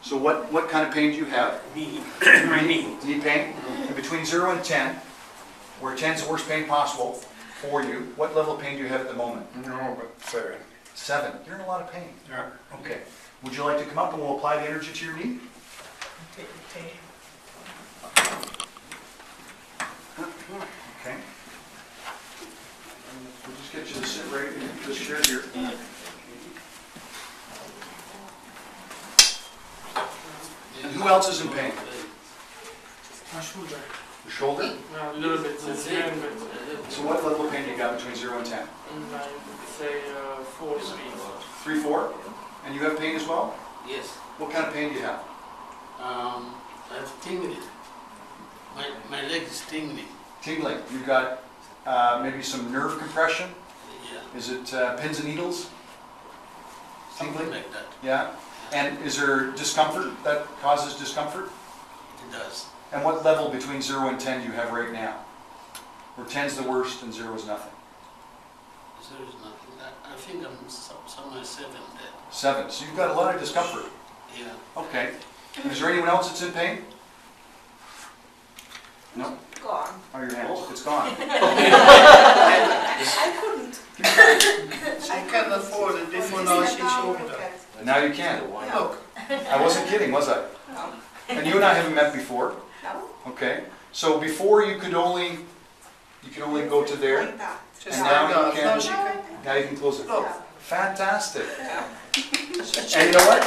So what kind of pain do you have? Knee. My knee. Knee pain? And between 0 and 10, where 10 is the worst pain possible for you, what level of pain do you have at the moment? No, but 7. 7. You're in a lot of pain. Yeah. Okay. Would you like to come up and we'll apply the energy to your knee? Okay. We'll just get you to sit right in this chair here. And who else is in pain? My shoulder. The shoulder? A little bit. It's very bit. So what level of pain do you got between 0 and 10? I would say 4 3. 3, 4? And you have pain as well? Yes. What kind of pain do you have? I have tingling. My leg is tingling. Tingling. You've got maybe some nerve compression? Yeah. Is it pins and needles? Something like that. Yeah. And is there discomfort that causes discomfort? It does. And what level between 0 and 10 do you have right now? Where 10 is the worst and 0 is nothing? There is nothing. I think I'm somewhere 7 there. 7. So you've got a lot of discomfort. Yeah. Okay. And is there anyone else that's in pain? No? Gone. Oh, your hands. It's gone. I couldn't. She can afford it before now she showed it. And now you can. Look, I wasn't kidding, was I? No. And you and I haven't met before. No. Okay. So before you could only go to there. Like that. just And like now you that. can- Now she can. Now you can close it. Look. Fantastic. Yeah. And you know what?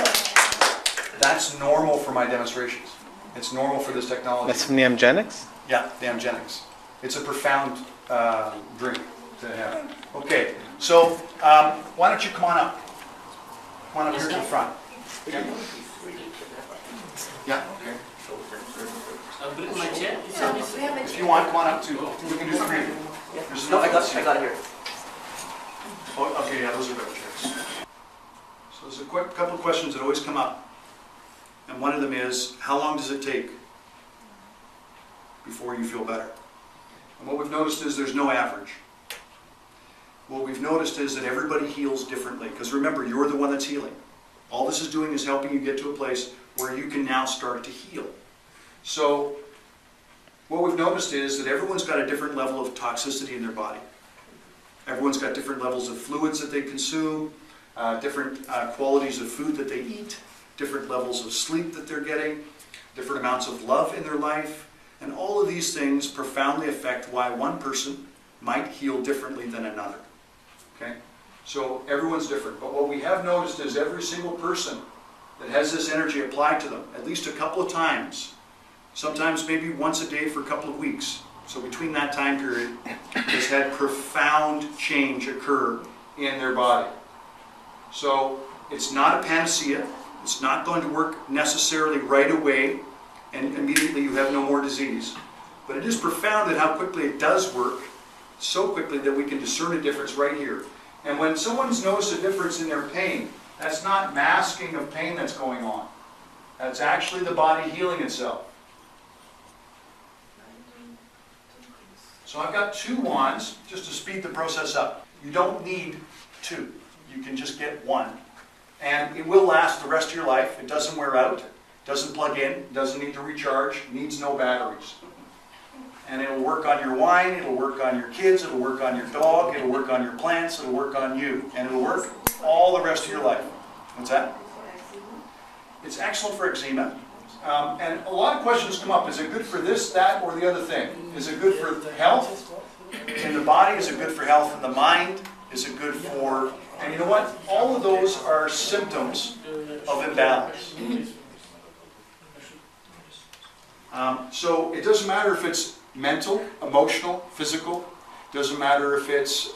That's normal for my demonstrations. It's normal for this technology. That's from the AMWand? Yeah, the AMWand. It's a profound drink to have. Okay, so why don't you come on up? Come on up here to the front. Yeah, yeah, okay. I'll bring my chair. If you want, come on up too. We can do 3. There's No, I enough got it here. Oh, okay, yeah, those are better chairs. So there's a couple of questions that always come up. And one of them is, how long does it take before you feel better? And what we've noticed is there's no average. What we've noticed is that everybody heals differently. Because remember, you're the one that's healing. All this is doing is helping you get to a place where you can now start to heal. So what we've noticed is that everyone's got a different level of toxicity in their body. Everyone's got different levels of fluids that they consume, different qualities of food that they eat, different levels of sleep that they're getting, different amounts of love in their life, and all of these things profoundly affect why one person might heal differently than another. Okay? So everyone's different, but what we have noticed is every single person that has this energy applied to them, at least a couple of times, sometimes maybe once a day for a couple of weeks, so between that time period, has had profound change occur in their body. So it's not a panacea. It's not going to work necessarily right away and immediately you have no more disease. But it is profound at how quickly it does work, so quickly that we can discern a difference right here. And when someone's noticed a difference in their pain, that's not masking of pain that's going on. That's actually the body healing itself. So I've got 2 wands just to speed the process up. You don't need 2. You can just get 1. And it will last the rest of your life. It doesn't wear out, doesn't plug in, doesn't need to recharge, needs no batteries. And it'll work on your wine, it'll work on your kids, it'll work on your dog, it'll work on your plants, it'll work on you. And it'll work all the rest of your life. What's that? It's excellent for eczema. And a lot of questions come up. Is it good for this, that, or the other thing? Is it good for health in the body? Is it good for health in the mind? Is it good for... And you know what? All of those are symptoms of imbalance. So it doesn't matter if it's mental, emotional, physical. It doesn't matter if it's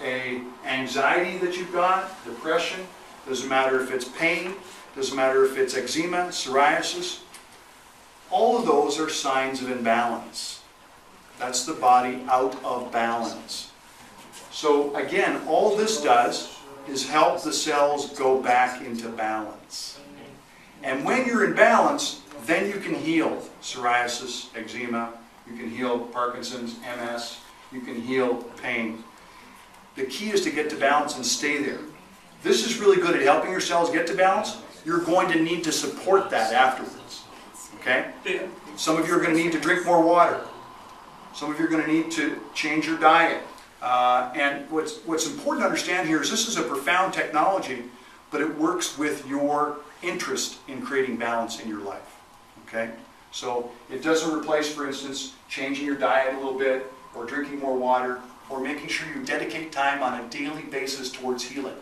anxiety that you've got, depression. It doesn't matter if it's pain. It doesn't matter if it's eczema, psoriasis. All of those are signs of imbalance. That's the body out of balance. So again, all this does is help the cells go back into balance. And when you're in balance, then you can heal psoriasis, eczema, you can heal Parkinson's, MS, you can heal pain. The key is to get to balance and stay there. This is really good at helping your cells get to balance, you're going to need to support that afterwards. Okay? Some of you are going to need to drink more water. Some of you are going to need to change your diet. And what's important to understand here is this is a profound technology, but it works with your interest in creating balance in your life. Okay? So it doesn't replace, for instance, changing your diet a little bit, or drinking more water, or making sure you dedicate time on a daily basis towards healing.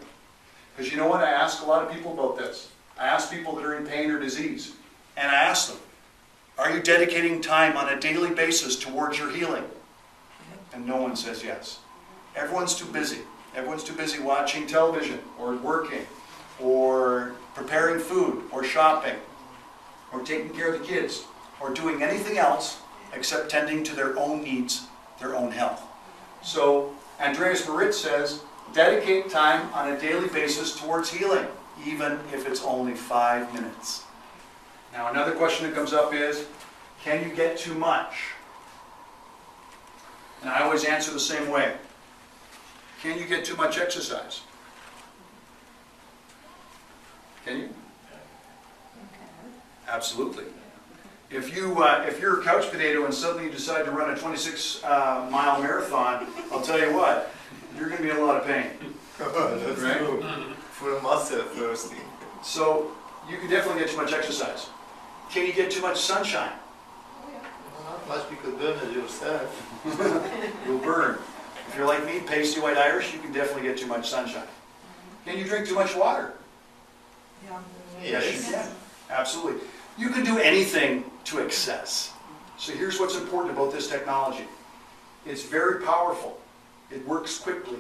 Because you know what? I ask a lot of people about this. I ask people that are in pain or disease, and I ask them, are you dedicating time on a daily basis towards your healing? And no one says yes. Everyone's too busy. Everyone's too busy watching television, or working, or preparing food, or shopping, or taking care of the kids, or doing anything else except tending to their own needs, their own health. So Andreas Moritz says, dedicate time on a daily basis towards healing, even if it's only 5 minutes. Now another question that comes up is, can you get too much? And I always answer the same way. Can you get too much exercise? Can you? Absolutely. If you're a couch potato and suddenly you decide to run a 26-mile marathon, I'll tell you what, you're going to be in a lot of pain. That's Right? true. Full muscle thirsty. So you can definitely get too much exercise. Can you get too much sunshine? Not much because burn it yourself. You'll burn. If you're like me, pasty white Irish, you can definitely get too much sunshine. Can you drink too much water? Yes, you can. Absolutely. You can do anything to excess. So here's what's important about this technology. It's very powerful. It works quickly.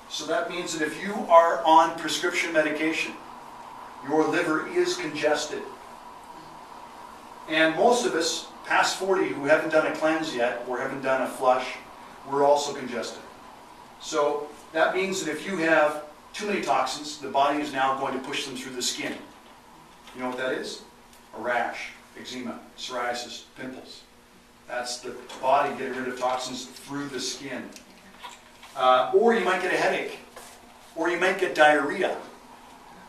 So that means that if you are on prescription medication, your liver is congested. And most of us, past 40, who haven't done a cleanse yet, or haven't done a flush, we're also congested. So that means that if you have too many toxins, the body is now going to push them through the skin. You know what that is? A rash, eczema, psoriasis, pimples. That's the body getting rid of toxins through the skin. Or you might get a headache. Or you might get diarrhea.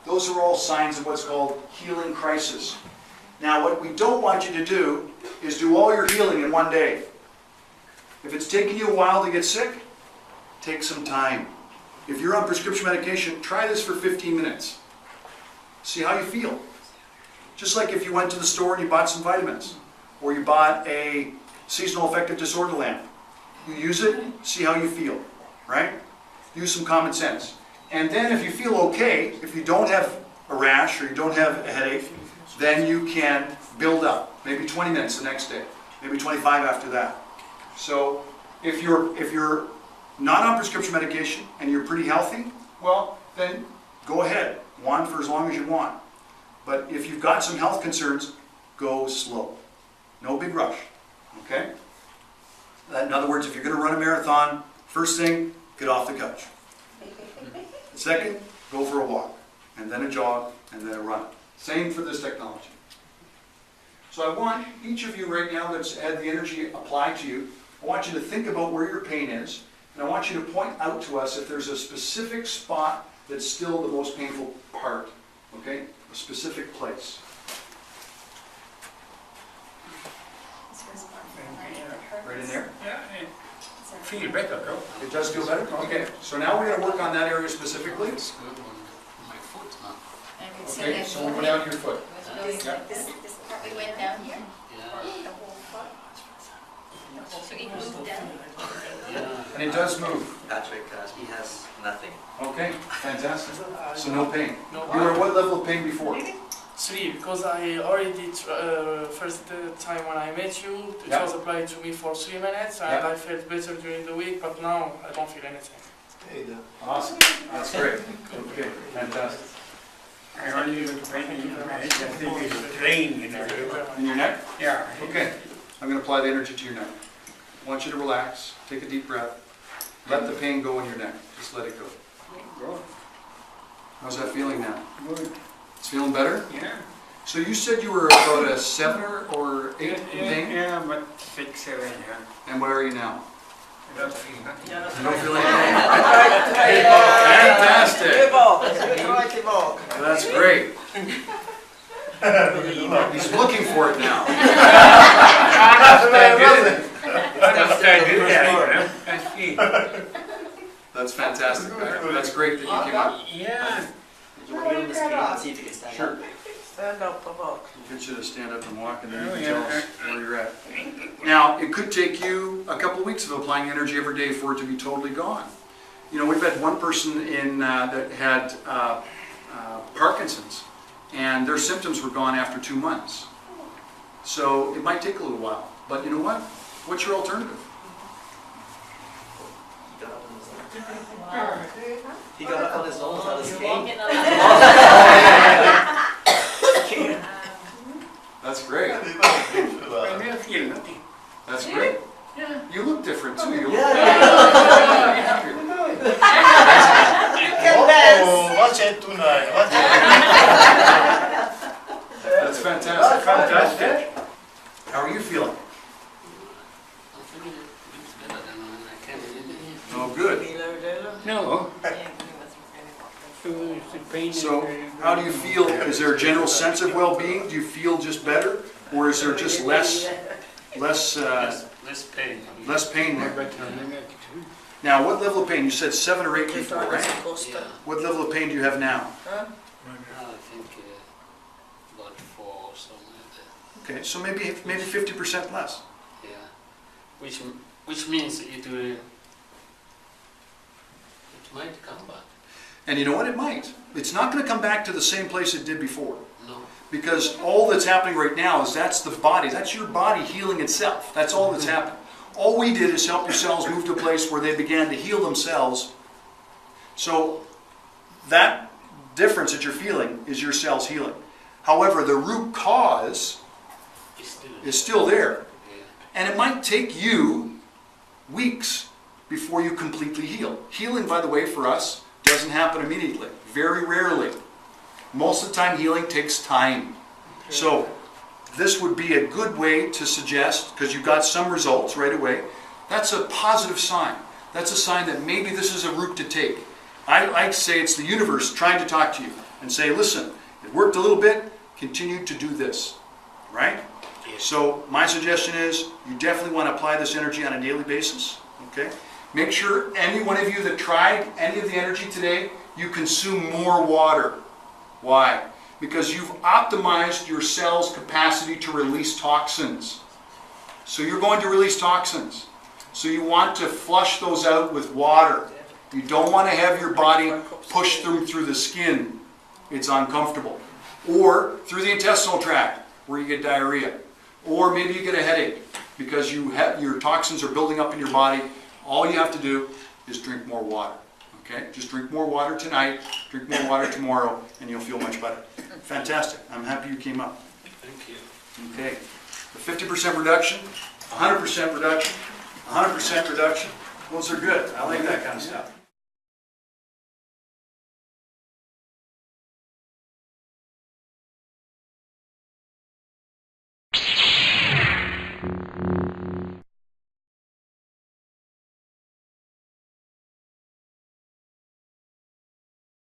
Those are all signs of what's called healing crisis. Now what we don't want you to do is do all your healing in one day. If it's taking you a while to get sick, take some time. If you're on prescription medication, try this for 15 minutes. See how you feel. Just like if you went to the store and you bought some vitamins, or you bought a seasonal affective disorder lamp. You use it, see how you feel, right? Use some common sense. And then if you feel okay, if you don't have a rash or you don't have a headache, then you can build up. Maybe 20 minutes the next day, maybe 25 after that. So if you're not on prescription medication and you're pretty healthy, well, then go ahead. Wand for as long as you want. But if you've got some health concerns, go slow. No big rush. Okay? In other words, if you're going to run a marathon, first thing, get off the couch. Second, go for a walk. And then a jog, and then a run. Same for this technology. So I want each of you right now that's had the energy applied to you, I want you to think about where your pain is, and I want you to point out to us if there's a specific spot that's still the most painful part. Okay? A specific place. Right in there? Yeah, feel better, bro. It does feel better? Okay. So now we're going to work on that area specifically. It's good on my foot now. Okay, so we'll go down to your foot. This part we went down here, Yeah. the whole foot. So it moved down. Yeah. And it does move. Patrick, he has nothing. Okay, fantastic. So no pain. No You were at what level of pain before? 3, because I already, first time when I met you, it Yeah. was applied to me for 3 minutes, and Yeah. I felt better during the week, but now I don't feel anything. Hey, there. Awesome. That's great. Okay, fantastic. I only was painting my head, I think it's a drain, you know. In your neck? Yeah. Okay. I'm going to apply the energy to your neck. I want you to relax. Take a deep breath. Let the pain go in your neck. Just let it go. Good. How's that feeling now? Good. It's feeling better? Yeah. So you said you were about a 7 or 8 in pain? Yeah, but 6, 7, yeah. And where are you now? I don't feel nothing. You don't feel anything? Fantastic. That's great. He's looking for it now. That's fantastic. That's great that you came up. Yeah. You want to get on the screen and see if you can stand Sure. up? Stand up, walk. We'll get you to stand up and walk, and then you Oh, can yeah. tell us where you're at. Now, it could take you a couple of weeks of applying energy every day for it to be totally gone. You know, we've had one person in that had Parkinson's, and their symptoms were gone after 2 months. So it might take a little while. But you know what? What's your alternative? He got up on his own without his cane. Walking on That's great. I never feel nothing. That's great. You look different too. You look happier. Oh, watch it tonight. Watch it. That's fantastic. Fantastic. How are you feeling? I'm feeling a bit better than when I came in. Oh, good. No. It's the pain. So, how do you feel? Is there a general sense of well-being? Do you feel just better, or is there just less Less pain. pain there? Now, what level of pain? You said 7 or 8 before, right? Yeah. What level of pain do you have now? Now I think about 4 or something like that. Okay, so maybe 50% less. Yeah. Which means it might come back. And you know what? It might. It's not going to come back to the same place it did before. No. Because all that's happening right now is that's the body. That's your body healing itself. That's all that's happened. All we did is help your cells move to a place where they began to heal themselves. So that difference that you're feeling is your cells healing. However, the root cause is still there. Yeah. And it might take you weeks before you completely heal. Healing, by the way, for us, doesn't happen immediately. Very rarely. Most of the time, healing takes time. So this would be a good way to suggest, because you got some results right away, that's a positive sign. That's a sign that maybe this is a route to take. I say it's the universe trying to talk to you and say, listen, it worked a little bit, continue to do this. Right? So my suggestion is you definitely want to apply this energy on a daily basis. Okay? Make sure any one of you that tried any of the energy today, you consume more water. Why? Because you've optimized your cell's capacity to release toxins. So you're going to release toxins. So you want to flush those out with water. You don't want to have your body push them through the skin. It's uncomfortable. Or through the intestinal tract where you get diarrhea. Or maybe you get a headache because your toxins are building up in your body. All you have to do is drink more water. Okay? Just drink more water tonight, drink more water tomorrow, and you'll feel much better. Fantastic. I'm happy you came up. Thank you. Okay. The 50% reduction, 100% reduction, 100% reduction. Those are good. I like that kind of stuff.